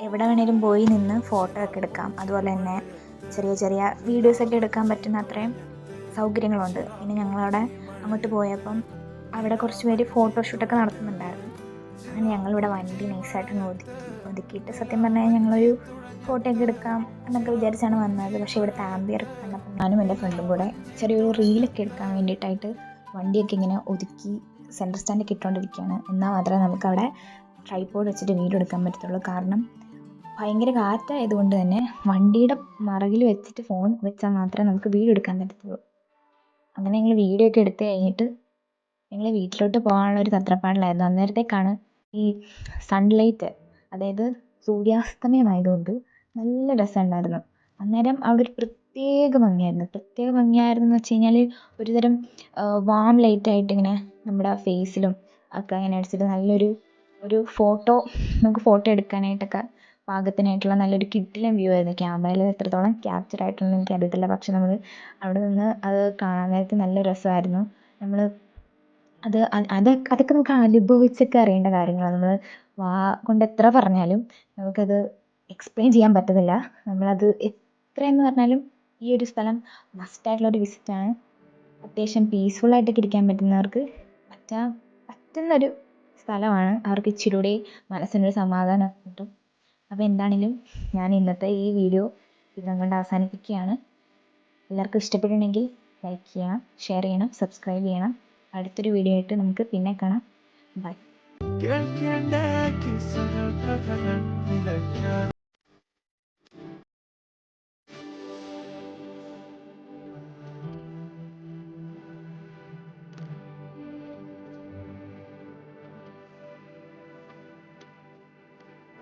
എവിടെ വേണേലും പോയി നിന്ന് ഫോട്ടോ ഒക്കെ എടുക്കാം. അതുപോലെ തന്നെ ചെറിയ ചെറിയ വീഡിയോസൊക്കെ എടുക്കാൻ പറ്റുന്ന അത്രയും സൗകര്യങ്ങളുണ്ട്. പിന്നെ ഞങ്ങളവിടെ അങ്ങോട്ട് പോയപ്പം അവിടെ കുറച്ച് പേര് ഫോട്ടോഷൂട്ടൊക്കെ നടത്തുന്നുണ്ടായിരുന്നു. അങ്ങനെ ഞങ്ങളിവിടെ വണ്ടി നൈസായിട്ടൊന്ന് ഒതുക്കിയിട്ട് സത്യം പറഞ്ഞാൽ ഞങ്ങളൊരു ഫോട്ടോ ഒക്കെ എടുക്കാം എന്നൊക്കെ വിചാരിച്ചാണ് വന്നത്. പക്ഷേ ഇവിടുത്തെ ആംബിയർ കണ്ടപ്പോൾ ഞാനും എൻ്റെ ഫ്രണ്ടും കൂടെ ചെറിയൊരു റീലൊക്കെ എടുക്കാൻ വേണ്ടിയിട്ടായിട്ട് വണ്ടിയൊക്കെ ഇങ്ങനെ ഒതുക്കി സെൻറ്റർ സ്റ്റാൻഡൊക്കെ ഇട്ടുകൊണ്ടിരിക്കുകയാണ്. എന്നാൽ മാത്രമേ നമുക്കവിടെ ട്രൈപോഡ് വെച്ചിട്ട് വീഡിയോ എടുക്കാൻ പറ്റത്തുള്ളൂ. കാരണം ഭയങ്കര കാറ്റായതുകൊണ്ട് തന്നെ വണ്ടിയുടെ മറകിൽ വെച്ചിട്ട് ഫോൺ വെച്ചാൽ മാത്രമേ നമുക്ക് വീഡിയോ എടുക്കാൻ പറ്റത്തുള്ളൂ. അങ്ങനെ ഞങ്ങൾ വീഡിയോ ഒക്കെ എടുത്ത് കഴിഞ്ഞിട്ട് ഞങ്ങൾ വീട്ടിലോട്ട് പോകാനുള്ള ഒരു തത്രപ്പാടിലായിരുന്നു. അന്നേരത്തേക്കാണ് ഈ സൺലൈറ്റ്, അതായത് സൂര്യാസ്തമയമായതുകൊണ്ട് നല്ല രസമുണ്ടായിരുന്നു. അന്നേരം അവിടെ ഒരു പ്രത്യേക ഭംഗിയായിരുന്നു എന്ന് വെച്ച് കഴിഞ്ഞാൽ ഒരുതരം വാം ലൈറ്റായിട്ട് ഇങ്ങനെ നമ്മുടെ ഫേസിലും ഒക്കെ ഇങ്ങനെ അടിച്ചിട്ട് നല്ലൊരു നമുക്ക് ഫോട്ടോ എടുക്കാനായിട്ടൊക്കെ പാകത്തിനായിട്ടുള്ള നല്ലൊരു കിടിലൻ വ്യൂ ആയിരുന്നു. ക്യാമറയിൽ എത്രത്തോളം ക്യാപ്ചർ ആയിട്ടുണ്ടെന്ന് എനിക്കറിയത്തില്ല. പക്ഷെ നമ്മൾ അവിടെ നിന്ന് അത് കാണാൻ നേരത്ത് നല്ല രസമായിരുന്നു. നമ്മൾ അതൊക്കെ നമുക്ക് അനുഭവിച്ചൊക്കെ അറിയേണ്ട കാര്യങ്ങളാണ്. നമ്മൾ വാ കൊണ്ട് എത്ര പറഞ്ഞാലും നമുക്കത് എക്സ്പ്ലെയിൻ ചെയ്യാൻ പറ്റുന്നില്ല. നമ്മളത് എത്രയെന്ന് പറഞ്ഞാലും ഈ ഒരു സ്ഥലം മസ്റ്റായിട്ടുള്ളൊരു വിസിറ്റാണ്. അത്യാവശ്യം പീസ്ഫുള്ളായിട്ടൊക്കെ ഇരിക്കാൻ പറ്റുന്നവർക്ക് പറ്റുന്നൊരു സ്ഥലമാണ്. അവർക്ക് ഇച്ചിരി കൂടി മനസ്സിനൊരു സമാധാനം കിട്ടും. അപ്പോൾ എന്താണെങ്കിലും ഞാൻ ഇന്നത്തെ ഈ വീഡിയോ ഇതും കൊണ്ട് അവസാനിപ്പിക്കുകയാണ്. എല്ലാവർക്കും ഇഷ്ടപ്പെട്ടിട്ടുണ്ടെങ്കിൽ ലൈക്ക് ചെയ്യണം, ഷെയർ ചെയ്യണം, സബ്സ്ക്രൈബ് ചെയ്യണം. അടുത്തൊരു വീഡിയോ ആയിട്ട് നമുക്ക് പിന്നെ കാണാം. ബൈ.